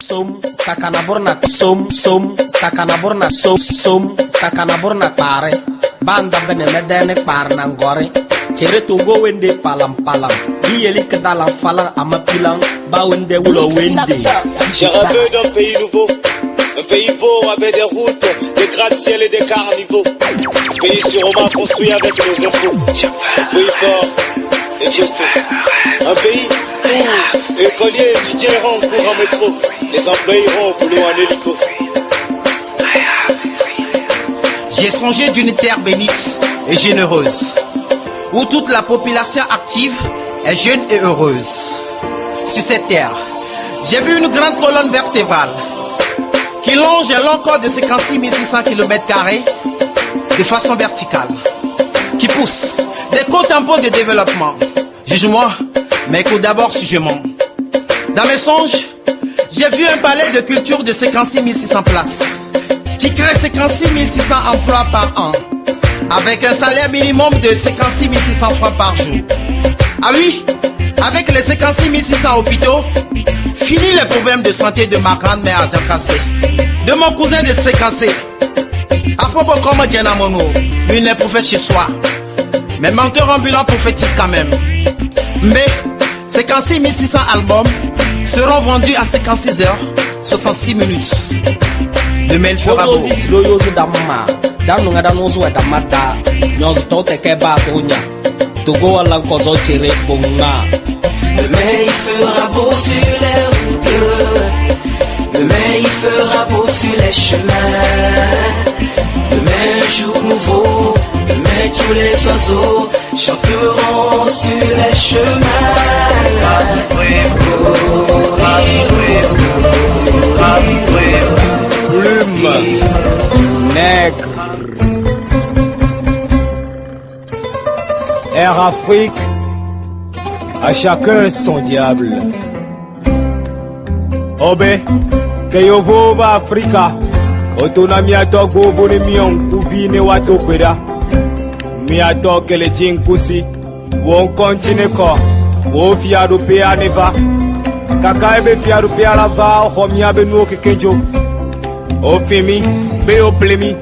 som takanaborna takanaborna som takanaborna pare banda bene medene par nangore chere togo wende palam yeli kedalan falan amapilan ba wende wulo wende. J'ai rêvé d'un pays nouveau, un pays beau avec des routes, des gratte-ciel et des carnivaux. Un pays sûrement construit avec nos impôts. Un pays fort et juste. Un pays où écoliers et étudiants iront en cours en métro. Les employés iront au boulot en hélico. J'ai songé d'une terre bénite et généreuse, où toute la population active est jeune et heureuse. Sur cette terre, j'ai vu une grande colonne vertébrale qui longe un long corps de 56 600 km² de façon verticale, qui pousse des co-tampons de développement. Juge-moi, mais écoute d'abord si je mens. Dans mes songes, j'ai vu un palais de culture de 56 600 places, qui crée 56 600 emplois par an, avec un salaire minimum de 56 600 francs par jour. Ah oui, avec les 56 600 hôpitaux, fini les problèmes de santé de ma grand-mère à Djakassé, de mon cousin de Sékassé. À propos comme Diana Mono, il n'est prophète chez soi, mais menteur ambulant prophétise quand même. Mais 56 600 albums seront vendus à 56 heures, 66 minutes. Demain il fera beau. Demain il fera beau sur les routes, demain il fera beau sur les chemins, demain un jour nouveau, demain tous les oiseaux chanteront sur les chemins. Plume, nègre, Air Afrique, à chacun son diable. Obe, Keyovo va Africa, Otonamiato Gobone Mion, Kuvine Watopeda, Miato Keletin Kusik, Won continue ko, Wo Fiado Pea Neva, Kakaebe Fiado Pea Lava, Homia Beno Kekejo, O Femi, Beo Plemi,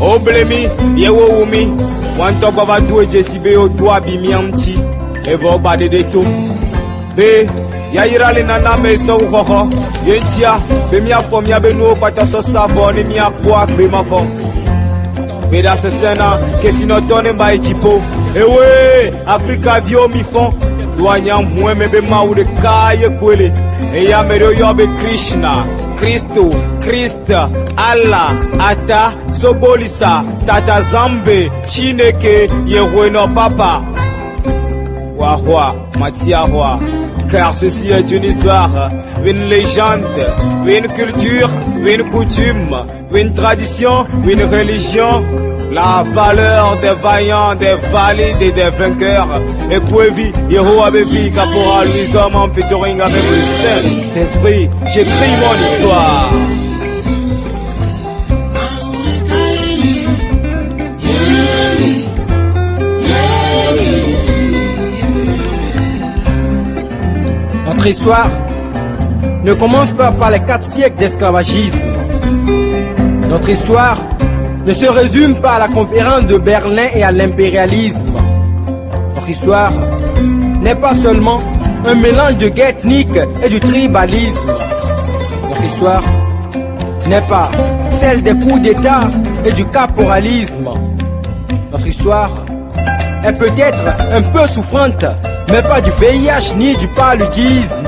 O Blemi, Yewo Umi, Wanto Baba Due Jesibeo Dua Bimiamti. Evo bade de tout. Be ya irale nana me so hoho. Yentia be mi afom ya be no kwata so sabo ni mi akwa be mafo. Be da sesena ke sinotone ba echipo. Ewe Africa vio mi fon. Douanya mweme be maude kaye kwele. E ya merio yo be Krishna, Kristo, Krista, Allah, Ata, Sobolisa, Tata Zambe, Chineke, Yehueno Papa. Wahwa, Matiahwa, car ceci est une histoire, une légende, une culture, une coutume, une tradition, une religion, la valeur des vaillants, des valides et des vainqueurs. Et Kwevi, Yehowa Bebi, Caporal, Wisdom, en featuring avec le Saint-Esprit, j'écris mon histoire. Notre histoire ne commence pas par les 4 siècles d'esclavagisme. Notre histoire ne se résume pas à la conférence de Berlin et à l'impérialisme. Notre histoire n'est pas seulement un mélange de guerre ethnique et du tribalisme. Notre histoire n'est pas celle des coups d'État et du caporalisme. Notre histoire est peut-être un peu souffrante, mais pas du VIH ni du paludisme.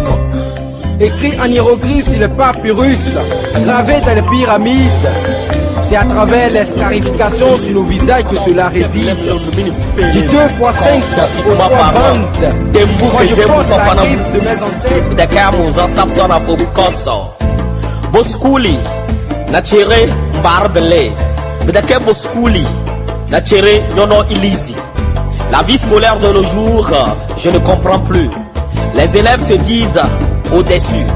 Écrit en hiéroglyphes sur le papyrus, gravé dans les pyramides, c'est à travers les scarifications sur nos visages que cela réside. Du 2 x 5 aux 3 bandes, moi je porte la griffe de mes ancêtres. Boskuli, Nachere Barbele, Bidake Boskuli, Nachere Yono Ilisi. La vie scolaire de nos jours, je ne comprends plus. Les élèves se disent au-dessus.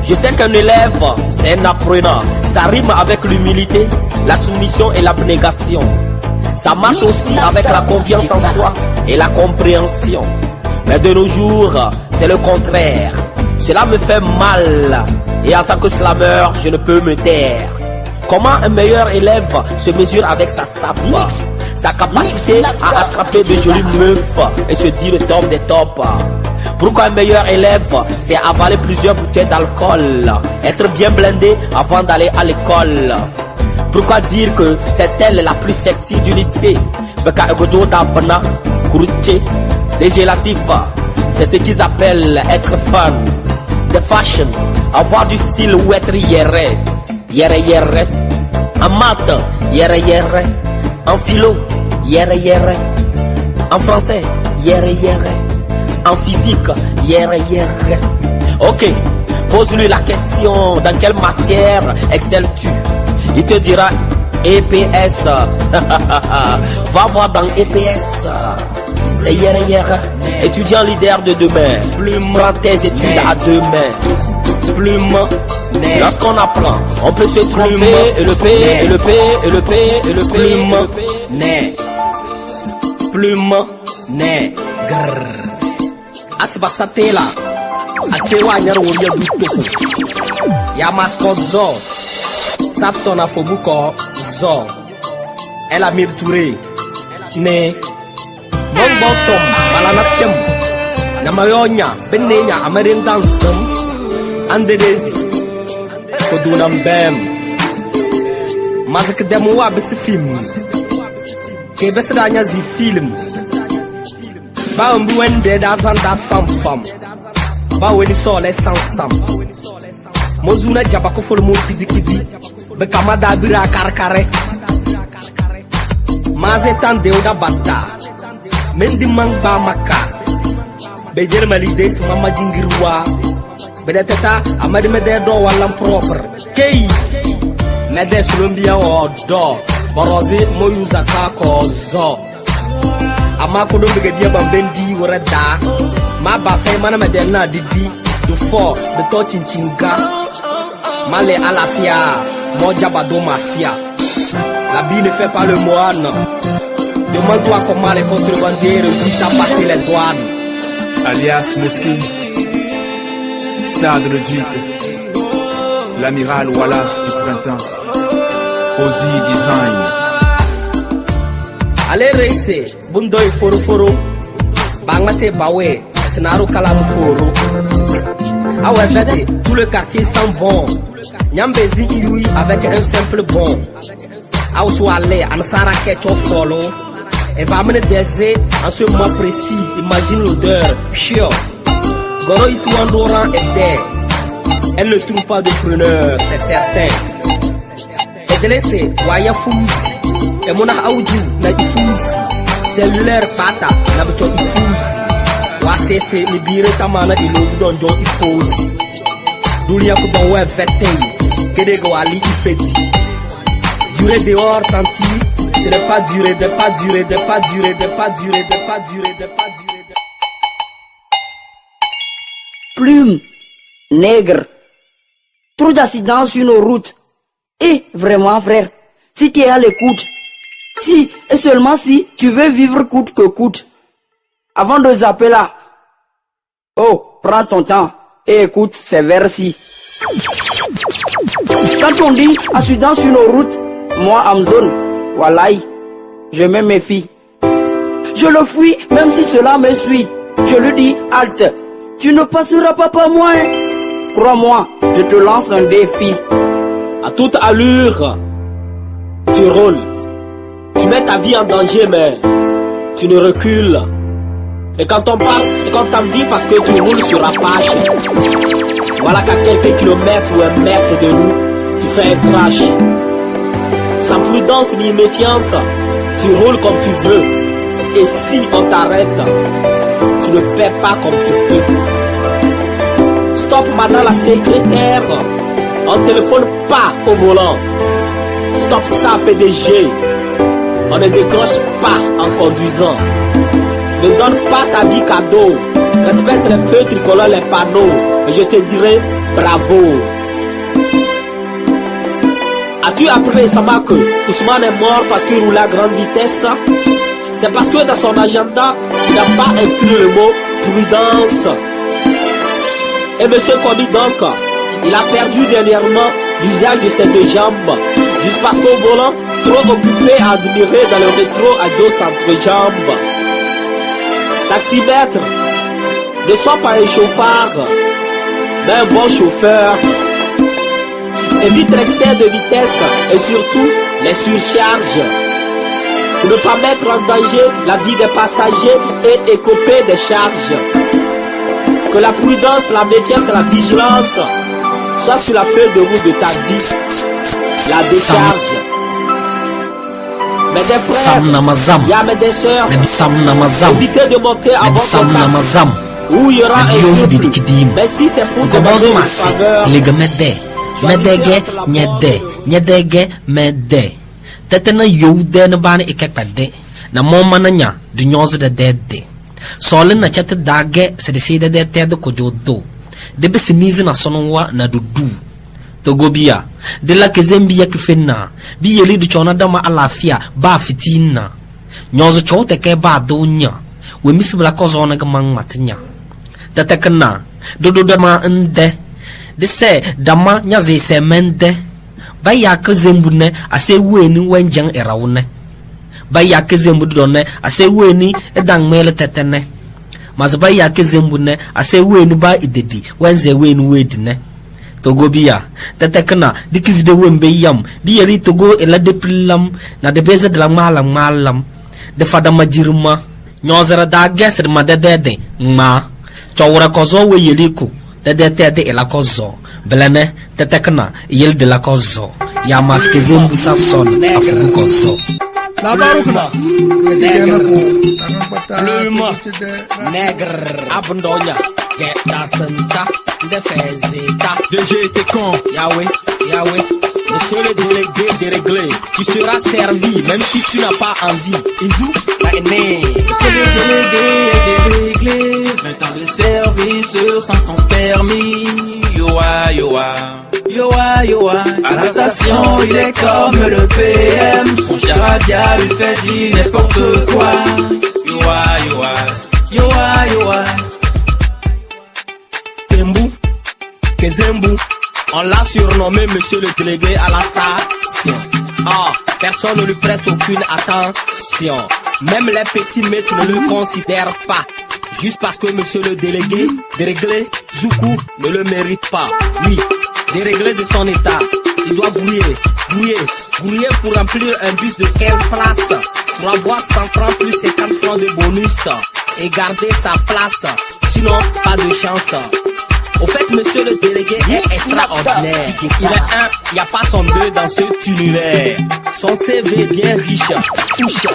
Je sais qu'un élève, c'est un apprenant. Ça rime avec l'humilité, la soumission et l'abnégation. Ça marche aussi avec la confiance en soi et la compréhension. Mais de nos jours, c'est le contraire. Cela me fait mal Et en tant que slameur, je ne peux me taire. Comment un meilleur élève se mesure avec sa sape, sa capacité à attraper de jolies meufs et se dire le top des tops. Pourquoi un meilleur élève, c'est avaler plusieurs bouteilles d'alcool, être bien blindé avant d'aller à l'école. Pourquoi dire que c'est elle la plus sexy du lycée? Beka Egojo Dabana, Kuruche, dégélatif, c'est ce qu'ils appellent être fun, de fashion, avoir du style ou être yéré. Yéré yéré. En maths, yéré yéré. En philo, yéré yéré. En français, yéré yéré. En physique, yéré yéré. Ok, pose-lui la question, dans quelle matière excelles-tu? Il te dira EPS. Va voir dans EPS. C'est yéré yéré. Étudiant leader de demain. Prends tes études à deux mains. Plume. Lorsqu'on apprend, on peut se tromper et le P, et le P, et le P, et le P, et le P. Plume, né, grrr. Asbasatela, asewa nyar woria buto. Ya masko zo, Safson afobuko zo. Elle a Touré, né. Mon bottom, balanatem. Namayonya, benenya, amarin dansum. Andedezi. Koduna mbem mas que demo wa besse film que besse da nya zi film ba mbu wende da zanda fam ba weni so le sansam mozuna jaba ko fol mo kidi be kamada bira karkare mas etande o da batta mendi mangba maka be jermali des mama jingirwa bedetata amadi mede do wallam propre kei mede sulumbia o do borozi moyuza ka ko zo amako do bege dia bambendi worada ma ba fe mana mede na didi do fo de to chinchinga male alafia moja bado mafia la vie ne fait pas le moine demande-toi comment les contrebandiers réussissent à passer les douanes alias Mosquée, Sade le Duc, l'amiral Wallace du printemps, Ozzy Design. Allez rese, bundoy foro foro, bangmate bawe, senaro kalam foro. Ah ouais, vete, tout le quartier sent bon. Nyambezi yui avec un simple bon. Ah ou soit allé, ansara kecho follow. Elle va amener des œufs en ce mois précis, imagine l'odeur, chiant. Goro ici Wandoran est there. Elle ne trouve pas de preneur, c'est certain. Et de laisser, Waya Fouzi. Et mon aoudou, na Fouzi. Cellulaire pata, na becho Fouzi. Wasese, le bire tamana, il ouvre dans John Fouzi. Doulia Koudon, ouais, vetei. Kedego Ali, Ifeti. Durer dehors, tanti. Ce n'est pas durer, de pas durer, de pas durer, de pas durer, de pas durer, de pas durer. Plume, nègre, trop d'accidents sur nos routes. Et vraiment frère, si tu es à l'écoute, si et seulement si tu veux vivre coûte que coûte, avant de zapper là, oh, prends ton temps et écoute ces vers-ci. Quand on dit accident sur nos routes, moi Amazon, Wallahi, je me méfie. Je le fuis même si cela me suit. Je lui dis halte. Tu ne passeras pas par moi. Crois-moi, je te lance un défi. À toute allure, tu roules. Tu mets ta vie en danger, mais tu ne recules. Et quand on parle, c'est comme ta vie parce que tu roules sur Apache. Voilà qu'à quelques kilomètres ou un mètre de nous, tu fais un crash. Sans prudence ni méfiance, tu roules comme tu veux. Et si on t'arrête, tu ne paies pas comme tu peux. Stop madame la secrétaire, on téléphone pas au volant. Stop ça PDG, on ne décroche pas en conduisant. Ne donne pas ta vie cadeau, respecte les feux tricolores, les panneaux, et je te dirai bravo. As-tu appris récemment que Ousmane est mort parce qu'il roulait à grande vitesse? C'est parce que dans son agenda, il n'a pas inscrit le mot prudence. Et monsieur Kobi donc, Il a perdu dernièrement l'usage de ses deux jambes, juste parce qu'au volant, trop occupé à admirer dans le rétro à dos entre-jambes. Taximètre, ne sois pas un chauffard, mais un bon chauffeur. Évite l'excès de vitesse et surtout les surcharges, pour ne pas mettre en danger la vie des passagers et écoper des charges. Que la prudence, la méfiance et la vigilance soient sur la feuille de route de ta vie. La décharge. Mes frères, il y a mes sœurs, évitez de monter à votre taxe où il y aura un surplus. Mais si c'est pour demander une faveur, Medege nyedege mede tetena youde na bani ikekpede na moma na nya du nyonze de dede sole na chete dage se de sede de tede ko jodo de be sinizi na sonwa na dudu to gobia de la kezembi ya kifena bi yeli du chona dama alafia ba fitina nyonze chote ke ba donya we misbla ko zona ga mang matnya tatakna dodo dama inde de se dama nyaze se mende ba ya ka zembune ase weni wenjang erawne ba ya ka zembu donne ase weni edang mele tetene mas ba ya ka zembune ase weni ba idedi wenze weni wedine togo biya tetekna dikizide wembe yam bi yeri togo ela de pillam na de beze de la malam de fada majirma nyozera da gesed ma de ma chawra kozo we yeliko de ela kozo belene tetekna yel de la kozo ya maske zembu safson afu kozo labarukna nègre abondonya get da santa de fezeta DG con. Yahweh monsieur le délégué déréglé, tu seras servi même si tu n'as pas envie. Isou monsieur le délégué est déréglé, maintenant le service sans son permis. Yoa, à la station il est comme le PM, son charabia lui fait dire n'importe quoi. Yoa. Tembu, Kezembu, on l'a surnommé monsieur le délégué à la station. Personne ne lui prête aucune attention. Même les petits maîtres ne le considèrent pas. Juste parce que monsieur le délégué, déréglé, Zoukou, ne le mérite pas. Oui, déréglé de son état, il doit grouiller pour remplir un bus de 15 places, pour avoir 100 francs plus 50 francs de bonus et garder sa place. Sinon, pas de chance. Au fait, monsieur le délégué est extraordinaire. Il n'y a pas son deux dans cet univers. Son CV bien riche, touche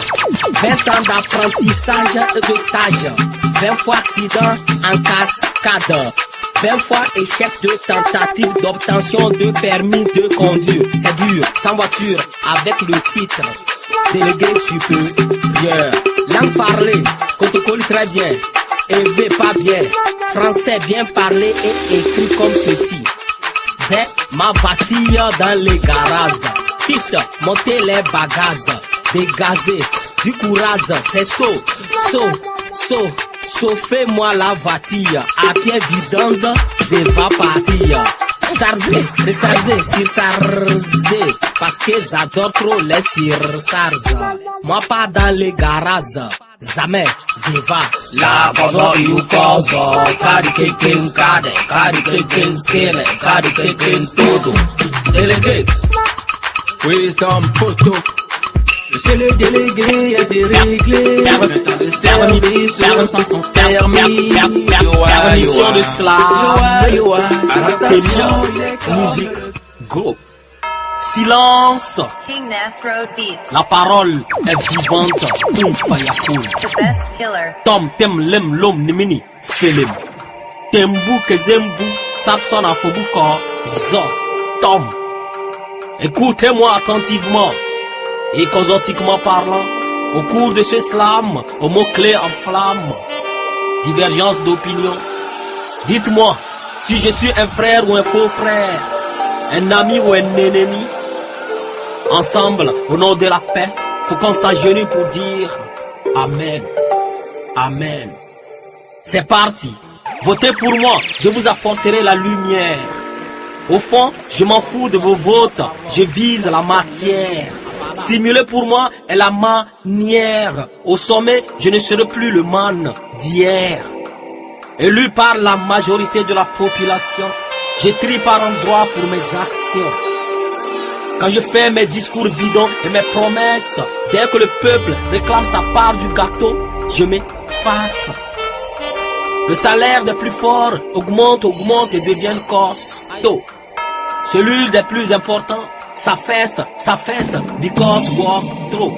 20 ans d'apprentissage et de stage, 20 fois accident en cascade, 20 fois échec de tentative d'obtention de permis de conduire. C'est dur, sans voiture, avec le titre délégué supérieur. Langue parlée, protocole très bien, élevé pas bien, français bien parlé et écrit comme ceci. C'est ma voiture dans les garages, fit monter les bagages, dégazer du courage, c'est fais-moi la voiture, à pied vidange, c'est va partir. Sarzer, surcharger, parce que j'adore trop les surcharges. Moi pas dans les garages, jamais, zeva. La bozo you kozo, kari keken sele, kari keken todo. Délégué, Wisdom photo. monsieur le délégué est déréglé, maintenant le service sans son permis. Permission de slam, Yoa, à la station musique, groupe. Silence, King Nass Road Beats, la parole est vivante. the best killer. Tom tem lem lom nimini felim. Tembu kezembu safson afobuko zo tom. Écoutez-moi attentivement et causotiquement parlant, au cours de ce slam, aux mots-clés en flamme, divergence d'opinion. Dites-moi si je suis un frère ou un faux frère, un ami ou un ennemi. Ensemble, au nom de la paix, faut qu'on s'agenouille pour dire Amen. Amen. C'est parti. Votez pour moi, je vous apporterai la lumière. Au fond, je m'en fous de vos votes. Je vise la matière. Simuler pour moi est la manière. Au sommet, je ne serai plus le man d'hier. Élu par la majorité de la population, je trie par endroits pour mes actions. Quand je fais mes discours bidons et mes promesses, dès que le peuple réclame sa part du gâteau, je m'efface. Le salaire des plus forts augmente et devient costaud. Celui des plus importants s'affaisse, because walk through.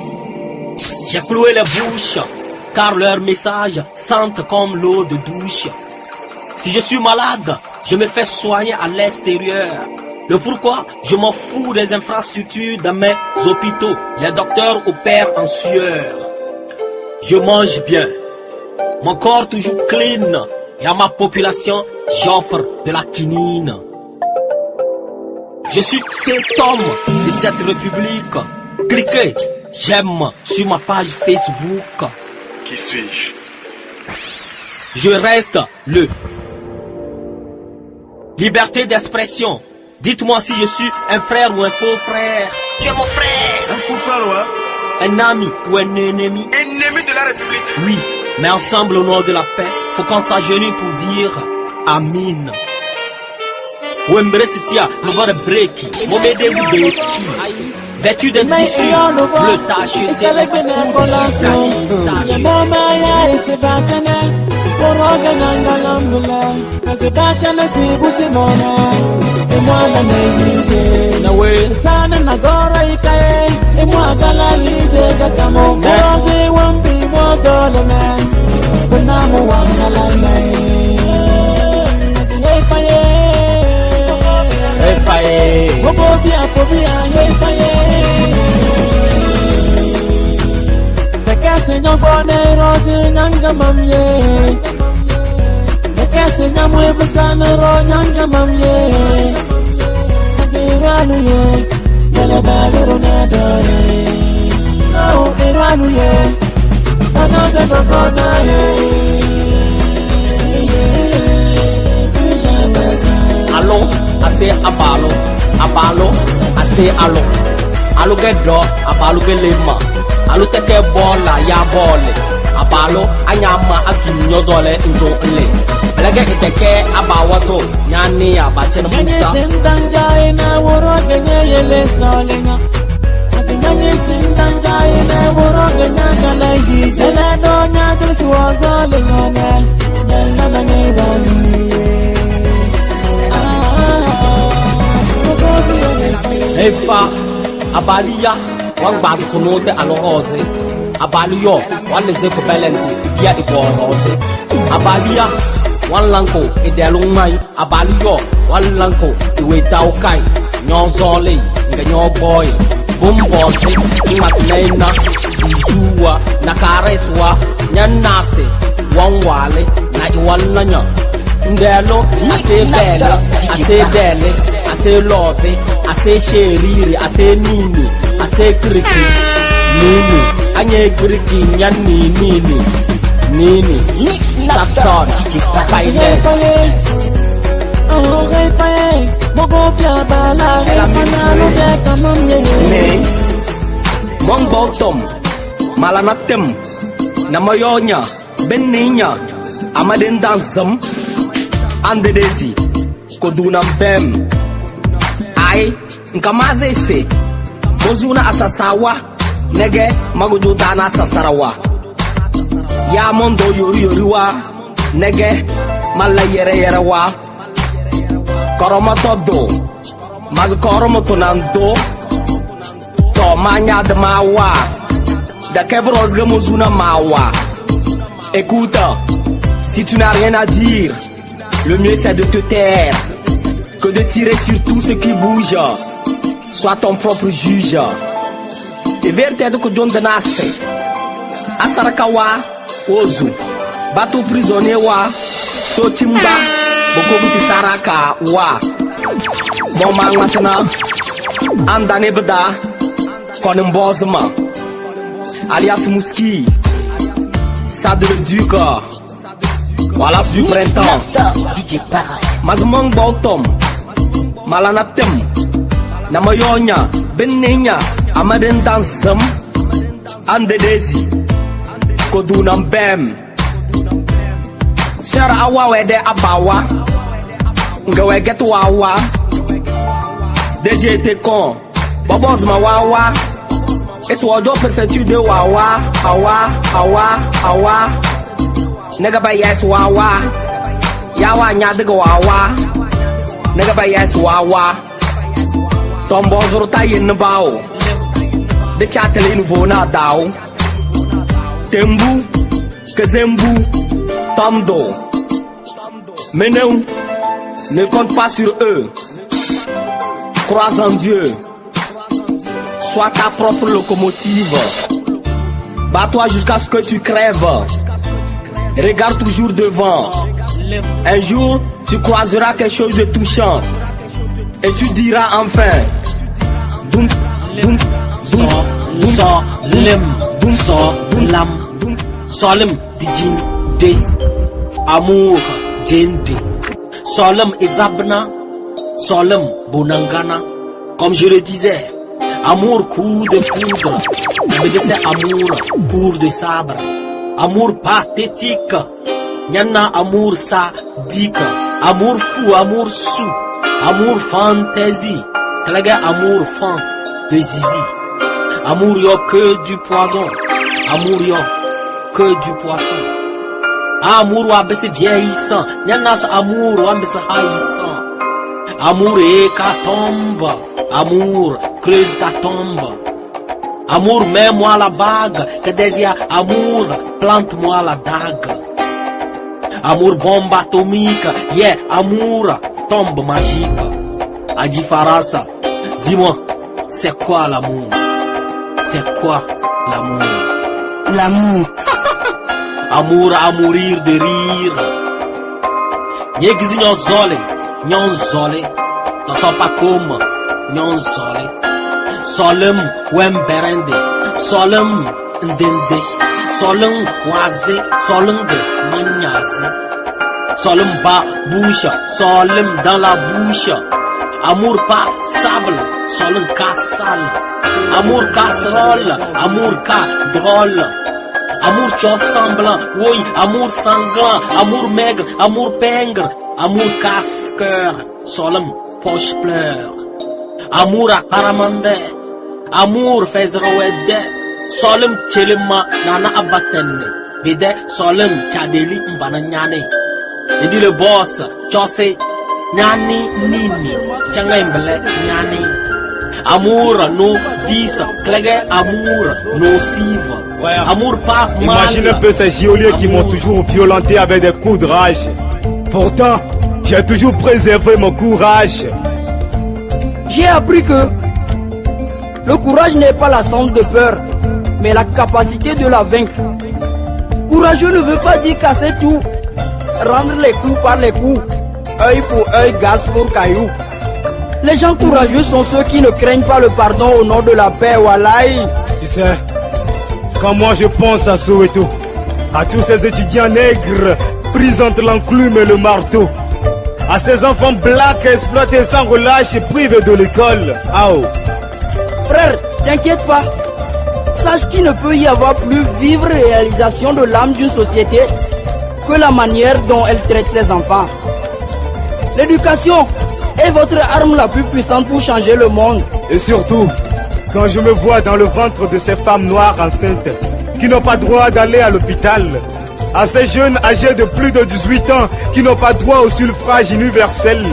J'ai cloué les bouches, car leurs messages sentent comme l'eau de douche. Si je suis malade, je me fais soigner à l'extérieur. Le pourquoi, je m'en fous des infrastructures dans mes hôpitaux. Les docteurs opèrent en sueur. Je mange bien. Mon corps toujours clean. Et à ma population, j'offre de la quinine. Je suis cet homme de cette république. Cliquez, j'aime sur ma page Facebook. Qui suis-je? Je reste le liberté d'expression. Dites-moi si je suis un frère ou un faux frère. Tu es mon frère. Un fou frère, ouais? Un ami ou un ennemi. Ennemi de la République. Oui, mais ensemble au nom de la paix, faut qu'on s'agenouille pour dire Amin. Wembresitia, le voir breaki, Momedezi Beki. Vêtu d'un tissu bleu taché, c'est le coup de Señor Bonero, Señor Mamie. Que Señor muy pesado, Roñanga Mamie. Asiraluye, Yale Baluronado. No, Iraluye, Another Gogonaye. Allo, assez abalo, abalo, assez allo. Allo get do, abalo get lema. Alu teke bola ya bole abalo anyama akinyo zole nzo nle belage iteke abawato nyani abachena musa sindanja ina woro genye yele solenga asinyani sindanja ina woro genya kala yijele do nya tulsi wazolenga ne nana ne bani Efa abalia wan base konose alorose abaliyo wan leze ko belente bia ikorose abalia wan lanko idelumai abaliyo wan lanko iweta ukai nyozole nga nyoboy bumbose imatnena ijuwa na kareswa nyanase wan wale na iwalanya ndelo ase dele ase love ase sheriri ase nini ase kriki nini anye kriki nyan nini Sapson Kaides Mong bautom malanatem namayonya beninya amaden dansam andedesi kodunam bem ai nkamaze se Mozuna asasawa nege magujuta na sasarawa ya mondo yoriwa nege mala yere wa koromoto do mas koromoto nando to manya de mawa da kebros ge Mozuna mawa. Écoute, si tu n'as rien à dire, le mieux c'est de te taire que de tirer sur tout ce qui bouge. Sois ton propre juge. E verte ko John Denase Asarakawa Ozu Bato prisonnier wa Sochimba Bokobuti Saraka wa Moma Matana Andane Beda Konembozma alias Mouski Sade le Duc Wallace du printemps Mazmong Bautom malanatem namayonya benenya amaden dansam ande desi kodunam bem sera awa wede abawa nga weget wawa DGT con babos ma wawa es wodo perfectu de wawa awa nega ba yes wawa yawa nya de wawa nega ba yes wawa tombo zoro tayin bao de chatele nouveau na dao tembu kazembu tamdo mais non, ne compte pas sur eux. Crois en Dieu. Sois ta propre locomotive. Bats-toi jusqu'à ce que tu crèves. Regarde toujours devant. Un jour, tu croiseras quelque chose de touchant. Et tu diras enfin Solim dijin de amour jende Solim izabna Solim bonangana. Comme je le disais, amour coup de foudre, mais c'est amour cours de sabre, amour pathétique, nyana amour sadique, amour fou, amour sou, amour fantaisie, kalaga amour fan de zizi, amour yo que du poison, amour yo que du poisson, amour wa bese vieillissant, nyana sa amour wa bese haïssant, amour hécatombe, amour creuse ta tombe, amour mets-moi la bague, que désire amour plante-moi la dague, amour bombe atomique, yeah, amour tombe magique. Adi Farasa, dis-moi, c'est quoi l'amour? C'est quoi l'amour? L'amour. Amour à mourir de rire. Nyegzi nyonzole, nyonzole, t'entends pas comme nyonzole. Solem wemberende, solem ndende, solem waze, solenge manyaze. Solem ba bouche, solem dans la bouche. Amour pas sable, solem ka sale. Amour casserole, amour ka drôle. Amour chos semblant, oui, amour sanglant, amour maigre, amour pingre, amour casse-cœur, solem poche pleure. Amour à karamande, amour fezrawede, solem chelema nana abatene, bide solem chadeli mbana nyane. Il dit le boss, chose nyani nini, changa imbele nyani. Amour nos vices, clé amour nocive. Ouais. Amour pas mal. Imagine un peu ces geôliers qui m'ont toujours violenté avec des coups de rage. Pourtant, j'ai toujours préservé mon courage. J'ai appris que le courage n'est pas la somme de peur, mais la capacité de la vaincre. Courageux ne veut pas dire casser tout, rendre les coups par les coups, œil pour œil, gaz pour caillou. Les gens courageux sont ceux qui ne craignent pas le pardon au nom de la paix, wallahi. Tu sais, quand moi je pense à Soweto, à tous ces étudiants nègres pris entre l'enclume et le marteau, à ces enfants blacks exploités sans relâche et privés de l'école. Aou. Frère, t'inquiète pas. Sache qu'il ne peut y avoir plus vive réalisation de l'âme d'une société que la manière dont elle traite ses enfants. L'éducation est votre arme la plus puissante pour changer le monde. Et surtout, quand je me vois dans le ventre de ces femmes noires enceintes qui n'ont pas droit d'aller à l'hôpital, à ces jeunes âgés de plus de 18 ans qui n'ont pas droit au suffrage universel,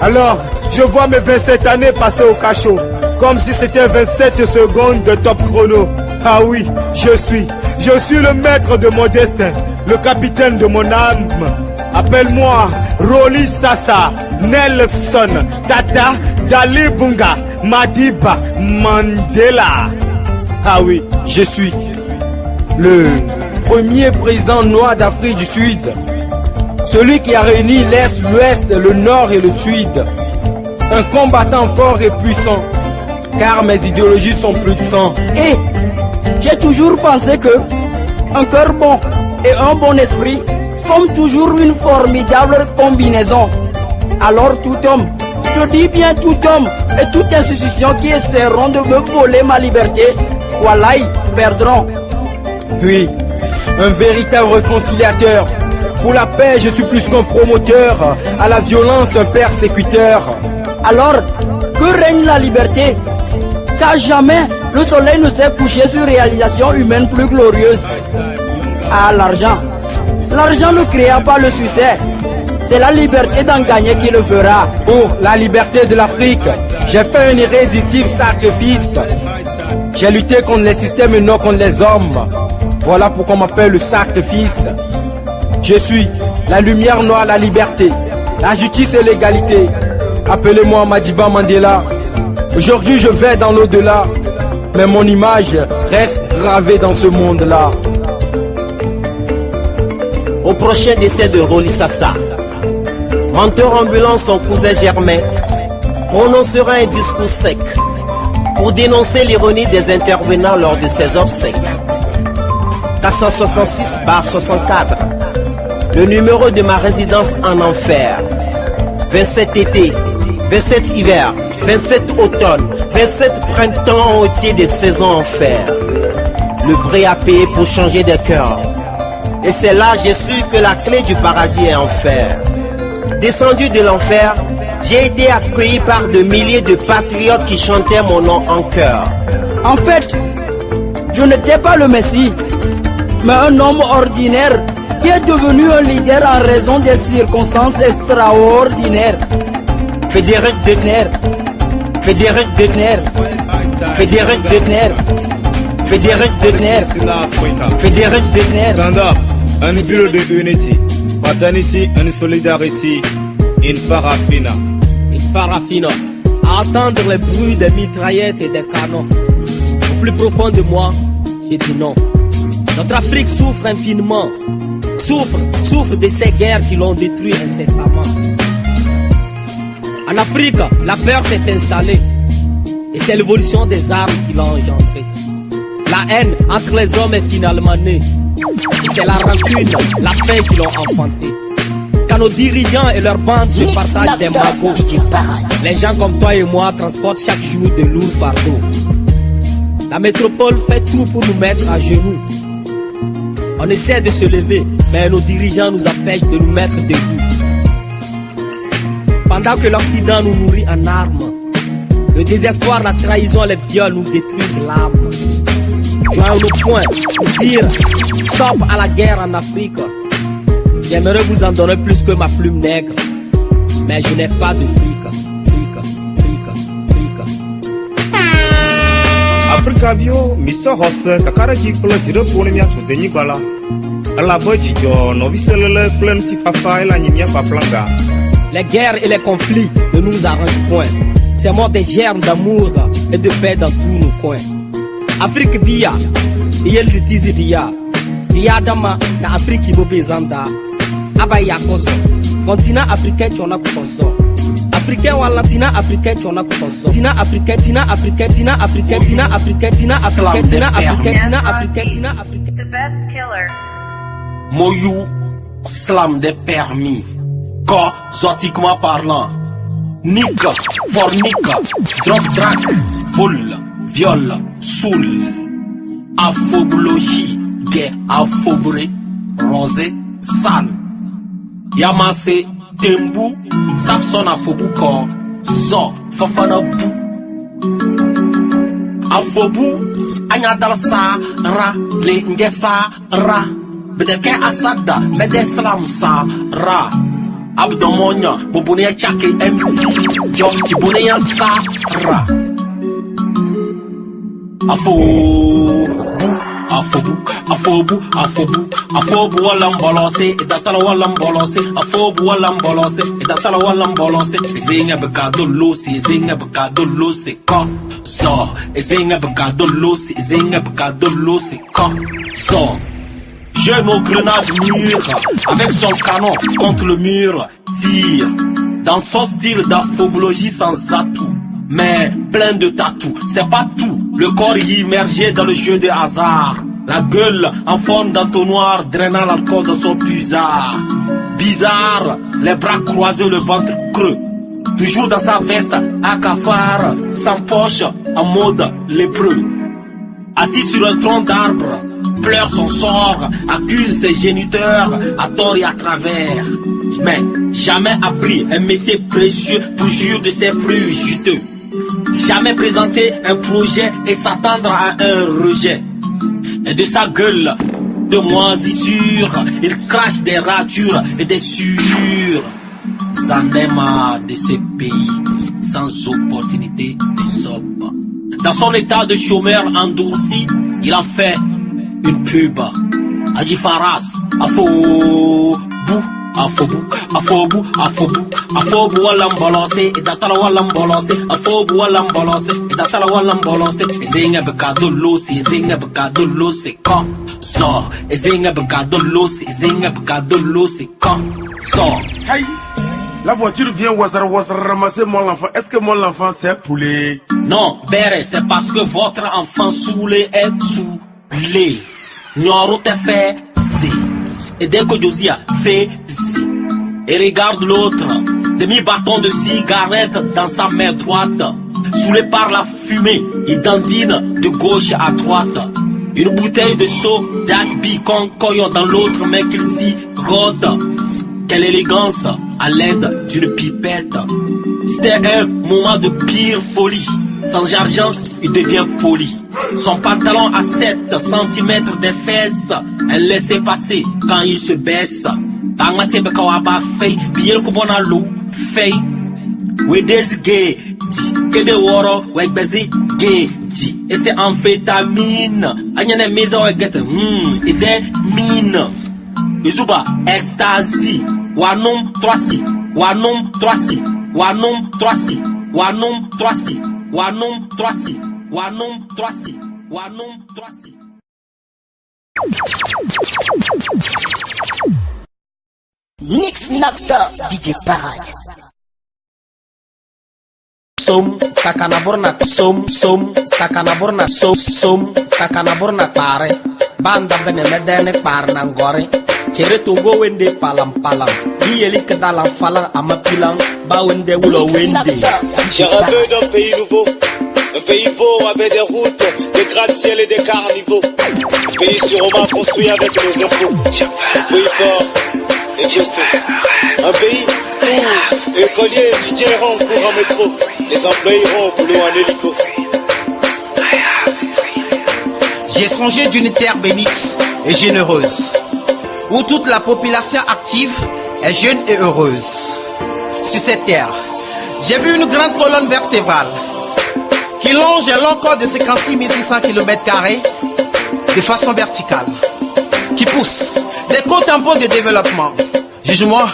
alors je vois mes 27 années passer au cachot, comme si c'était 27 secondes de top chrono. Ah oui, je suis le maître de mon destin, le capitaine de mon âme. Appelle-moi Rolly Sassa, Nelson, Tata, Dali Bunga, Madiba, Mandela. Ah oui, je suis le premier président noir d'Afrique du Sud. Celui qui a réuni l'Est, l'Ouest, le Nord et le Sud. Un combattant fort et puissant, car mes idéologies sont plus de sang. Et j'ai toujours pensé que un cœur bon et un bon esprit forment toujours une formidable combinaison. Alors tout homme Je dis bien tout homme et toute institution qui essaieront de me voler ma liberté, wallahi, perdront. Oui, un véritable réconciliateur. Pour la paix, je suis plus qu'un promoteur. À la violence, un persécuteur. Alors, que règne la liberté? Car jamais le soleil ne s'est couché sur réalisation humaine plus glorieuse. Ah, l'argent. L'argent ne créa pas le succès. C'est la liberté d'en gagner qui le fera. Pour la liberté de l'Afrique, j'ai fait un irrésistible sacrifice. J'ai lutté contre les systèmes et non contre les hommes. Voilà pourquoi on m'appelle le sacrifice. Je suis la lumière noire, la liberté, la justice et l'égalité. Appelez-moi Madiba Mandela. Aujourd'hui je vais dans l'au-delà, mais mon image reste gravée dans ce monde-là. Au prochain décès de Roli Sassa, menteur ambulant, son cousin Germain prononcera un discours sec pour dénoncer l'ironie des intervenants lors de ses obsèques. 466/64, le numéro de ma résidence en enfer. 27 étés, 27 hivers, 27 automnes, 27 printemps ont été des saisons en fer. Le prix à payer pour changer de cœur. Et c'est là j'ai su que la clé du paradis est en fer. Descendu de l'enfer, j'ai été accueilli par de milliers de patriotes qui chantaient mon nom en chœur. En fait, je n'étais pas le Messie, mais un homme ordinaire qui est devenu un leader en raison des circonstances extraordinaires. Frédéric Degner, Frédéric Degner, Frédéric Degner, Frédéric Degner, Frédéric Degner. Stand up and build the unity, fraternity and solidarity in Farafina. Il Farafina, à entendre les bruits des mitraillettes et des canons. Au plus profond de moi, j'ai dit non. Notre Afrique souffre infiniment, souffre de ces guerres qui l'ont détruit incessamment. En Afrique, la peur s'est installée et c'est l'évolution des armes qui l'a engendrée. La haine entre les hommes est finalement née. C'est la rancune, la faim qui l'ont enfantée. Quand nos dirigeants et leurs bandes se partagent des magots, les gens comme toi et moi transportent chaque jour de lourds fardeaux. La métropole fait tout pour nous mettre à genoux. On essaie de se lever, mais nos dirigeants nous empêchent de nous mettre debout. Pendant que l'Occident nous nourrit en armes, le désespoir, la trahison, les viols nous détruisent l'âme. Joignons nos poings pour dire stop à la guerre en Afrique. J'aimerais vous en donner plus que ma plume nègre, mais je n'ai pas de fric. Afrika bio miso hose kakara jiklo jire poni mia tudeni bala. Ala bojijo no biselele plenty fafa ela nyimia paplanga. Les guerres et les conflits ne nous arrangent point. C'est mort des germes d'amour et de paix dans tous nos coins. Afrique bia, yel de tizi dia. Dia dama na Afrique ibo bezanda. Abaya koso. Continent africain chona kukoso. Africain ou latina africain chona kukoso. Tina africain, tina africain, tina africain, tina africain, tina africain, tina africain, tina africain, tina africain. The best killer. Moyou, slam des permis. Zotiquement parlant, nique, fornique, drop track, vol, viol, soul, aphobologie, des aphobré, rosé, sale, yamase, tembu, safson aphobouko, zo, fafana bou, aphobou, anyadal sa, ra, le ngesa, ra, bedeke asada, medeslam sa, ra. Abdomonia, bobonia chake MC, Joki bonia Sara. Afobu walam bolose, et datala walam bolose, afobu walam bolose, et datala walam bolose, zinga bekado losi, zinga bekado losi, ka, so, zinga bekado losi, zinga bekado losi, ka, so. Jeune aux grenades mûres, avec son canon contre le mur, tire dans son style d'aphobologie sans atout, mais plein de tatous. C'est pas tout, le corps immergé dans le jeu de hasard, la gueule en forme d'entonnoir drainant l'alcool dans son puisard. Bizarre, les bras croisés, le ventre creux, toujours dans sa veste à cafard, sans poche, en mode lépreux. Assis sur un tronc d'arbre, pleure son sort, accuse ses géniteurs à tort et à travers. Mais jamais appris un métier précieux pour jouir de ses fruits juteux. Jamais présenter un projet et s'attendre à un rejet. Et de sa gueule de moisissure, il crache des ratures et des sueurs. Ça n'est marre de ce pays sans opportunité de somme. Dans son état de chômeur endurci, il en fait une pub. Adji Faras, Afobou, Afobou, Afobou, Afobou, Afobou walam balancé, et datala walam balancé, Afobou walam balancé, et datala walam balancé, et zinga bekado losi, et zinga bekado losi, quand sort, et zinga bekado losi, et zinga bekado losi, quand sort. Hey! La voiture vient wazar ramasser mon enfant. Est-ce que mon enfant c'est un poulet? Non, Béré, c'est parce que votre enfant saoulé est saoulé. Nyoro te fait si. Et dès que Josia fait si. Et regarde l'autre, demi-bâton de cigarette dans sa main droite. Saoulé par la fumée, il dandine de gauche à droite. Une bouteille de soda biconcoyo dans l'autre main qu'il s'y rôde. Quelle élégance à l'aide d'une pipette. C'était un moment de pire folie. Sans argent, il devient poli. Son pantalon à 7 cm des fesses, elle laissait passer quand il se baisse. Bangmate bekawaba fei, biel kubona lou fei. We des gay, que de woro, we bezi gay. Et c'est amphétamine. Anyane maison we get, et des mines. Izuba, ecstasy. Wanum 3-6, Wanum 3-6, Wanum 3-6, Wanum 3-6, Wanum 3-6, Wanum 3-6, Wanum 3-6. Mix Master DJ Parade. Som takanaborna takanaborna som takanaborna pare banda bene medene parna ngore. Chere togo wende palam Bieli kedalam falang amapilang ba wende wulo wende. J'ai rêvé d'un pays nouveau, un pays beau avec des routes, des gratte-ciel et des carnivaux. Un pays sûrement construit avec nos impôts. Un pays fort et juste. Un pays où écoliers et étudiants iront en cours en métro. Les employés iront au boulot en hélico. J'ai songé d'une terre bénite et généreuse, où toute la population active est jeune et heureuse. Sur cette terre, j'ai vu une grande colonne vertébrale qui longe un long corps de 56 600 km² de façon verticale, qui pousse des co-tampons de développement. Juge-moi,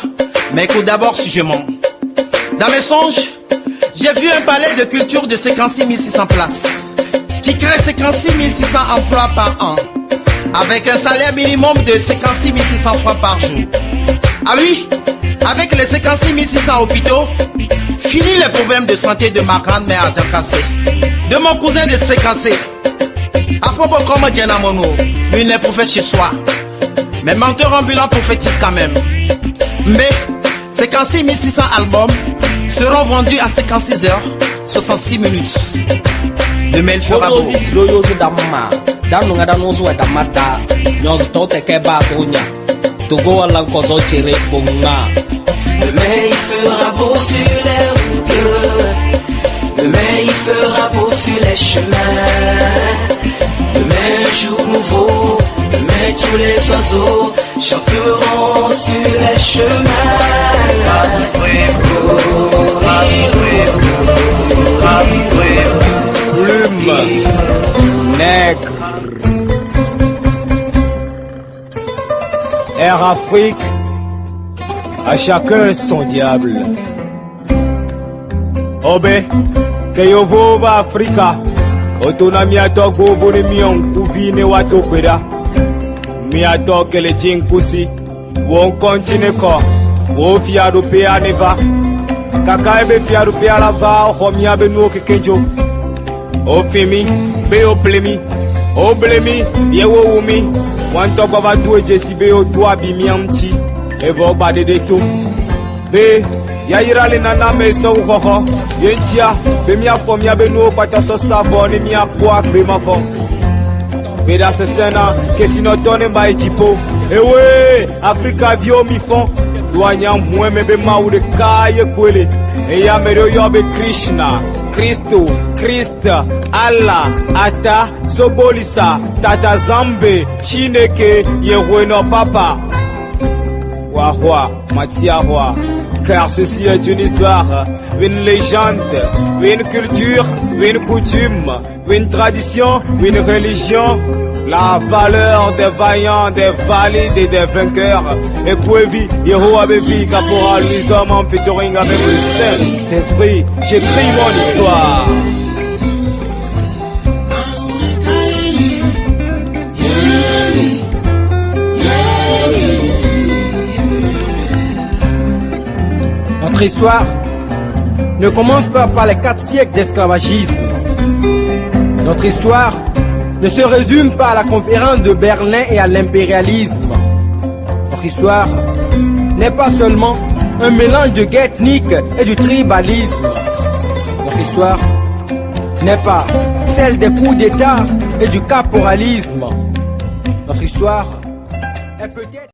mais écoute d'abord si je mens. Dans mes songes, j'ai vu un palais de culture de 56 600 places, qui crée 56 600 emplois par an, avec un salaire minimum de 56 600 francs par jour. Ah oui, avec les 56 600 hôpitaux, fini les problèmes de santé de ma grand-mère à Djakassé, de mon cousin de Sékassé. À propos comme Diana Mono, lui n'est prophète chez soi, mais menteur ambulant prophétise quand même. Mais 56 600 albums seront vendus à 56 heures 66 minutes. Demain il fera beau. Danu ngada nozu wa damata nyoz tote ke ba tonya togo wala kozo chere bonga. Demain il fera beau sur les routes. Demain il fera beau sur les chemins. Demain jour nouveau. Demain tous les oiseaux chanteront sur les chemins. Plume, nègre, Air Afrique, à chacun son diable. Obe, Keyovo va Africa, Otonamiato Gobone Mion, Kuvine Watokweda, Miato Keleting Pussy, Won continue ko, Wo Fiado Pea Neva, Kakaebe Fiado Pea Lava, Homiabe no Kekenjo, O Femi, Beo Plemi, O Blemi, Yewo Wumi, One Top of a two Jesse Beo, Dwabi Miamti, Evo Bade de Tum, be yayira le nana me so koko yentia be mia fo mia be no pata so savo ni mia kwa be ma fo be da se sena ke sinotone mba echipo ewe Afrika vio mi fon doanya mweme be maude kaye kwele e ya mere yo be Krishna Kristo Krista Allah ata sobolisa tata zambe chineke yeweno papa wahwa matiahwa car ceci est une histoire, une légende, une culture, une coutume, une tradition, une religion, la valeur des vaillants, des valides et des vainqueurs. Et Kwevi, Yehowa Bevi, Caporal, Wisdom, en featuring avec le Saint-Esprit, j'écris mon histoire. Notre histoire ne commence pas par les 4 siècles d'esclavagisme. Notre histoire ne se résume pas à la conférence de Berlin et à l'impérialisme. Notre histoire n'est pas seulement un mélange de guerre ethnique et du tribalisme. Notre histoire n'est pas celle des coups d'État et du caporalisme. Notre histoire est peut-être...